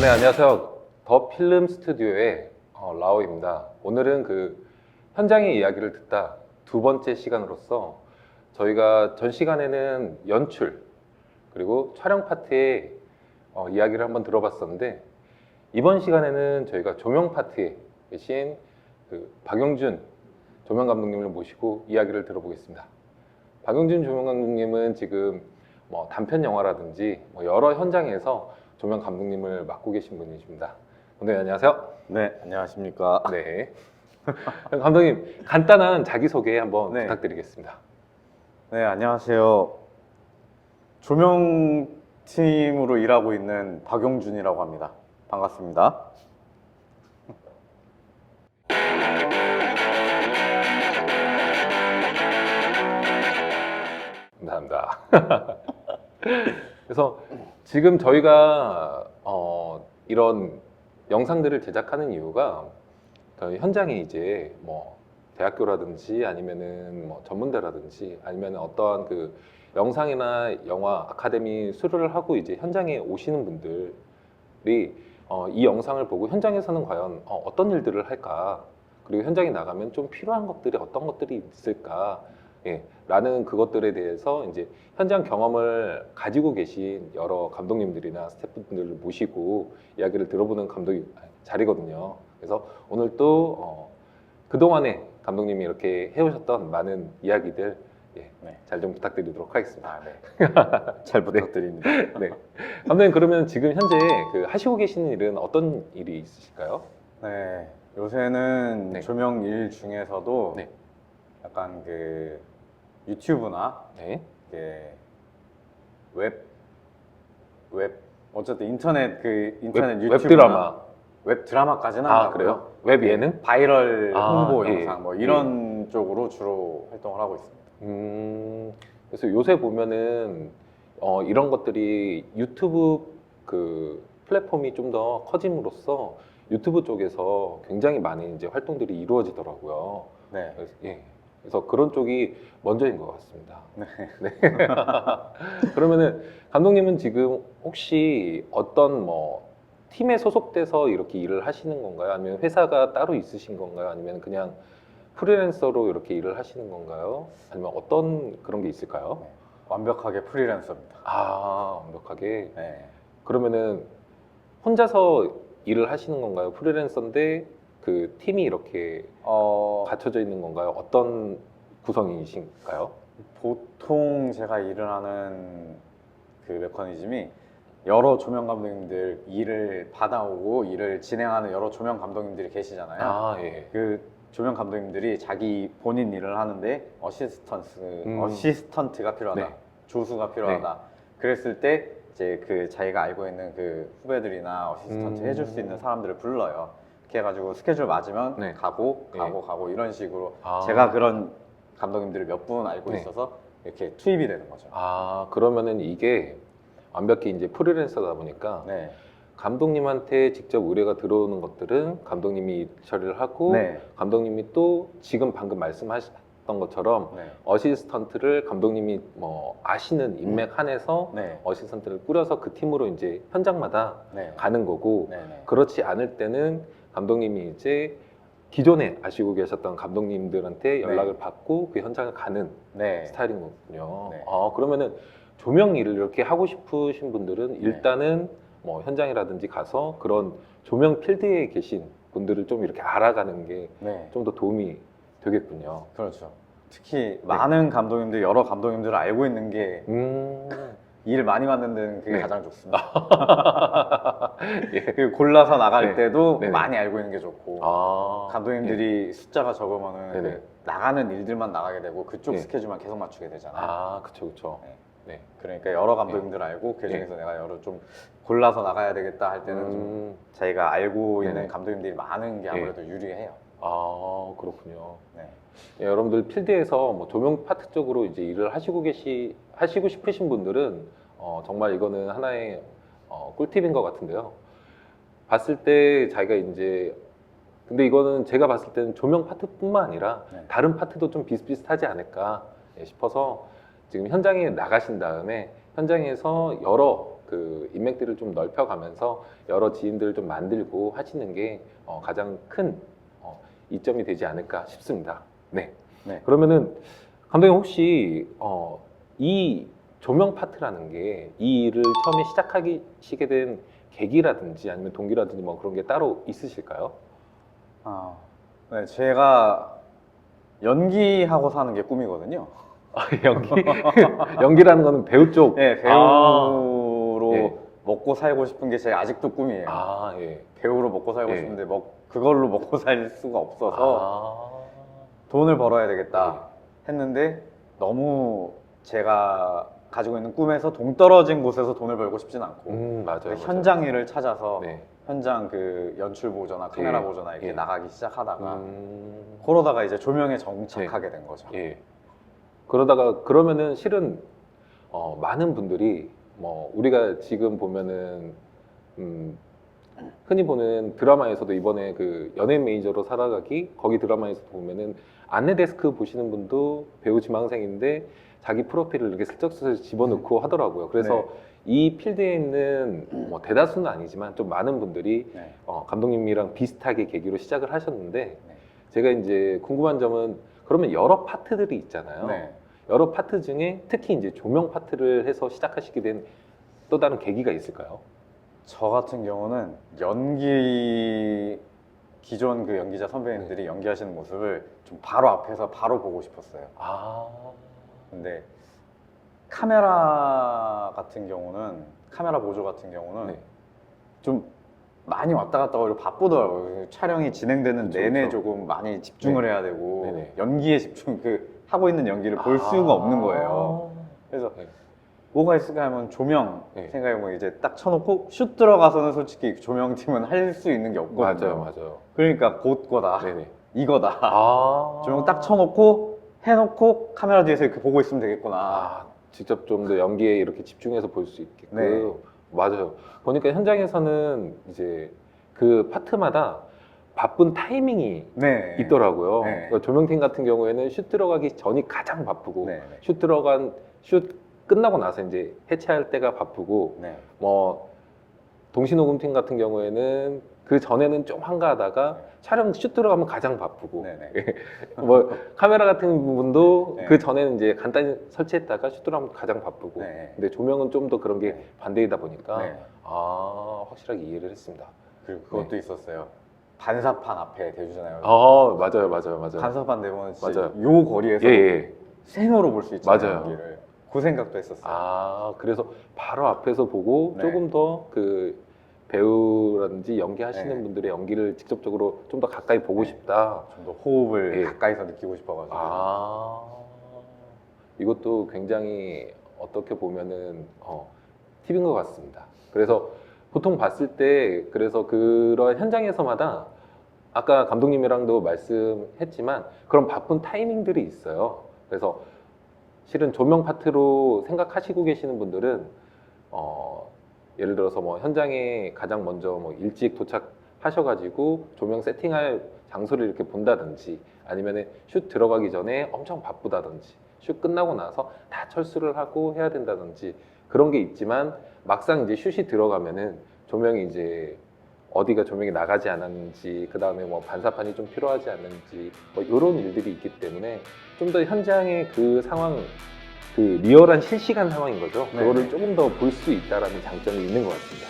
네, 안녕하세요. 더 필름 스튜디오의 라오입니다. 오늘은 그 현장의 이야기를 듣다 두 번째 시간으로서 저희가 전 시간에는 연출 그리고 촬영 파트의 이야기를 한번 들어봤었는데 이번 시간에는 저희가 조명 파트에 계신 그 박영준 조명 감독님을 모시고 이야기를 들어보겠습니다. 박영준 조명 감독님은 지금 뭐 단편 영화라든지 뭐 여러 현장에서 조명 감독님을 맡고 계신 분이십니다. 감독님 안녕하세요. 네, 안녕하십니까. 네. 감독님 간단한 자기소개 한번 네. 부탁드리겠습니다. 네, 안녕하세요. 조명팀으로 일하고 있는 박용준이라고 합니다. 반갑습니다. 감사합니다. 그래서 지금 저희가 이런 영상들을 제작하는 이유가 저희 현장에 이제 뭐 대학교라든지 아니면은 뭐 전문대라든지 아니면 어떠한 그 영상이나 영화 아카데미 수료를 하고 이제 현장에 오시는 분들이 이 영상을 보고 현장에서는 과연 어떤 일들을 할까, 그리고 현장에 나가면 좀 필요한 것들이 어떤 것들이 있을까, 라는 그것들에 대해서 이제 현장 경험을 가지고 계신 여러 감독님들이나 스태프분들을 모시고 이야기를 들어보는 자리거든요. 그래서 오늘 또 그동안에 감독님이 이렇게 해오셨던 많은 이야기들 잘 좀 부탁드리도록 하겠습니다. 네. 잘 부탁드립니다. 네. 감독님 그러면 지금 현재 그 하시고 계시는 일은 어떤 일이 있으실까요? 네, 요새는 네. 조명 일 중에서도 네. 약간 그 유튜브나 네. 이렇게 웹 어쨌든 인터넷 유튜브나 웹 드라마. 웹 드라마까지는 아, 안 하고요. 그래요? 웹 예능? 바이럴 아, 홍보 예, 영상 뭐 이런 쪽으로 주로 활동을 하고 있습니다. 그래서 요새 보면은 이런 것들이 유튜브 그 플랫폼이 좀 더 커짐으로써 유튜브 쪽에서 굉장히 많은 이제 활동들이 이루어지더라고요. 네. 그래서 그런 쪽이 먼저인 것 같습니다. 네. 네. 그러면은 감독님은 지금 혹시 어떤 뭐 팀에 소속돼서 이렇게 일을 하시는 건가요? 아니면 회사가 따로 있으신 건가요? 아니면 그냥 프리랜서로 이렇게 일을 하시는 건가요? 아니면 어떤 그런 게 있을까요? 네. 완벽하게 프리랜서입니다. 아, 완벽하게. 네. 그러면은 혼자서 일을 하시는 건가요? 프리랜서인데 그 팀이 이렇게 갖춰져 있는 건가요? 어떤 구성이신가요? 보통 제가 일을 하는 그 메커니즘이 여러 조명 감독님들 일을 받아오고 일을 진행하는 여러 조명 감독님들이 계시잖아요. 아, 예. 그 조명 감독님들이 자기 본인 일을 하는데 어시스턴트가 필요하다, 네. 조수가 필요하다. 그랬을 때 이제 그 자기가 알고 있는 그 후배들이나 어시스턴트 해줄 수 있는 사람들을 불러요. 이렇게 해가지고 스케줄 맞으면 네. 가고 네. 가고 이런 식으로 아. 제가 그런 감독님들을 몇 분 알고 네. 있어서 이렇게 투입이 되는 거죠. 아, 그러면은 이게 완벽히 이제 프리랜서다 보니까 네. 감독님한테 직접 의뢰가 들어오는 것들은 감독님이 처리를 하고 네. 감독님이 또 지금 방금 말씀하셨던 것처럼 네. 어시스턴트를 감독님이 뭐 아시는 인맥 한에서 네. 어시스턴트를 꾸려서 그 팀으로 이제 현장마다 네. 가는 거고, 네. 네. 그렇지 않을 때는 감독님이 이제 기존에 아시고 계셨던 감독님들한테 연락을 받고 그 현장을 가는 네. 스타일인 거군요. 네. 그러면은 조명 일을 이렇게 하고 싶으신 분들은 일단은 뭐 현장이라든지 가서 그런 조명 필드에 계신 분들을 좀 이렇게 알아가는 게 좀 네. 더 도움이 되겠군요. 그렇죠. 특히 많은 감독님들, 여러 감독님들을 알고 있는 게 일 많이 만드는 데는 그게 네. 가장 좋습니다. 예. 그리고 골라서 나갈 네. 때도 네네. 많이 알고 있는 게 좋고 감독님들이 숫자가 적으면은 네네. 그 나가는 일들만 나가게 되고 그쪽 네. 스케줄만 계속 맞추게 되잖아요. 아, 그쵸, 그쵸. 네. 네. 그러니까 여러 감독님들 알고 그 중에서 내가 여러 좀 골라서 나가야 되겠다 할 때는 좀 자기가 알고 있는 네네. 감독님들이 많은 게 아무래도 유리해요. 아, 그렇군요. 네. 여러분들 필드에서 뭐 조명 파트 쪽으로 이제 일을 하시고 싶으신 분들은 정말 이거는 하나의 꿀팁인 것 같은데요. 봤을 때 자기가 이제 근데 이거는 제가 봤을 때는 조명 파트뿐만 아니라 네. 다른 파트도 좀 비슷비슷하지 않을까 싶어서 지금 현장에 나가신 다음에 현장에서 여러 그 인맥들을 좀 넓혀가면서 여러 지인들을 좀 만들고 하시는 게 가장 큰 이점이 되지 않을까 싶습니다. 네. 네. 그러면은 감독님 혹시 이 조명 파트라는 게 이 일을 처음에 시작하시게 된 계기라든지 아니면 동기라든지 뭐 그런 게 따로 있으실까요? 네, 제가 연기하고 사는 게 꿈이거든요. 연기? 연기라는 거는 배우 쪽. 네, 배우로 예. 먹고 살고 싶은 게 제 아직도 꿈이에요. 예. 배우로 먹고 살고 예. 싶은데 그걸로 먹고 살 수가 없어서 돈을 벌어야 되겠다 했는데 너무 제가 가지고 있는 꿈에서 동떨어진 곳에서 돈을 벌고 싶진 않고 맞아요. 현장 일을 찾아서 네. 현장 그 연출 보조나 카메라 예. 보조나 이렇게 예. 나가기 시작하다가 음, 그러다가 이제 조명에 정착하게 된 거죠. 예. 그러다가 그러면은 실은 많은 분들이 뭐 우리가 지금 보면은 흔히 보는 드라마에서도 이번에 그 연예인 매니저로 살아가기 거기 드라마에서 보면은 안내 데스크 보시는 분도 배우 지망생인데 자기 프로필을 이렇게 슬쩍슬쩍 집어넣고 하더라고요. 그래서 네. 이 필드에 있는 뭐 대다수는 아니지만 좀 많은 분들이 네. 감독님이랑 비슷하게 계기로 시작을 하셨는데 네. 제가 이제 궁금한 점은 그러면 여러 파트들이 있잖아요. 네. 여러 파트 중에 특히 이제 조명 파트를 해서 시작하시게 된 또 다른 계기가 있을까요? 저 같은 경우는 연기 기존 그 연기자 선배님들이 연기하시는 모습을 좀 바로 앞에서 바로 보고 싶었어요. 근데 카메라 같은 경우는 카메라 보조 같은 경우는 네. 좀 많이 왔다 갔다 하고 바쁘더라고요. 촬영이 진행되는 그쵸, 내내 그쵸. 조금 많이 집중을 해야 되고 네네. 연기에 집중 하고 있는 연기를 볼 수가 없는 거예요. 그래서 네. 뭐가 있을까 하면 조명 네. 생각해보면 이제 딱 쳐놓고 슛 들어가서는 솔직히 조명팀은 할 수 있는 게 없거든요. 맞아요. 그러니까 그거다 네네. 이거다 조명 딱 쳐 쳐놓고 해놓고 카메라 뒤에서 이렇게 보고 있으면 되겠구나. 직접 좀 더 연기에 이렇게 집중해서 볼 수 있게끔. 네. 맞아요. 보니까 현장에서는 이제 그 파트마다 바쁜 타이밍이 네. 있더라고요. 네. 그러니까 조명팀 같은 경우에는 슛 들어가기 전이 가장 바쁘고 네. 슛 끝나고 나서 이제 해체할 때가 바쁘고 네. 뭐 동시녹음팀 같은 경우에는 그 전에는 좀 한가하다가 촬영 슛 들어가면 가장 바쁘고 네네. 뭐 카메라 같은 부분도 네. 그 전에는 이제 간단히 설치했다가 슛 들어가면 가장 바쁘고 네. 근데 조명은 좀 더 그런 게 네. 반대이다 보니까 네. 확실하게 이해를 했습니다. 그리고 그것도 있었어요. 반사판 앞에 대주잖아요. 맞아요. 반사판 대보면 진짜 맞아요. 요 거리에서 예. 생으로 볼 수 있잖아요. 맞아요. 연기를. 그 생각도 했었어요. 그래서 바로 앞에서 보고 네. 조금 더 그 배우라든지 연기하시는 네. 분들의 연기를 직접적으로 좀 더 가까이 보고 네. 싶다. 좀 더 호흡을 예. 가까이서 느끼고 싶어가지고. 이것도 굉장히 어떻게 보면은 팁인 것 같습니다. 그래서 보통 봤을 때 그래서 그런 현장에서마다 아까 감독님이랑도 말씀했지만 그런 바쁜 타이밍들이 있어요. 그래서 실은 조명 파트로 생각하시고 계시는 분들은 예를 들어서 뭐 현장에 가장 먼저 뭐 일찍 도착하셔가지고 조명 세팅할 장소를 이렇게 본다든지 아니면은 슛 들어가기 전에 엄청 바쁘다든지 슛 끝나고 나서 다 철수를 하고 해야 된다든지 그런 게 있지만 막상 이제 슛이 들어가면은 조명이 이제 어디가 조명이 나가지 않았는지 그 다음에 뭐 반사판이 좀 필요하지 않는지 뭐 이런 일들이 있기 때문에 좀 더 현장의 그 상황 그 리얼한 실시간 상황인 거죠. 네. 그거를 조금 더 볼 수 있다라는 장점이 있는 것 같습니다.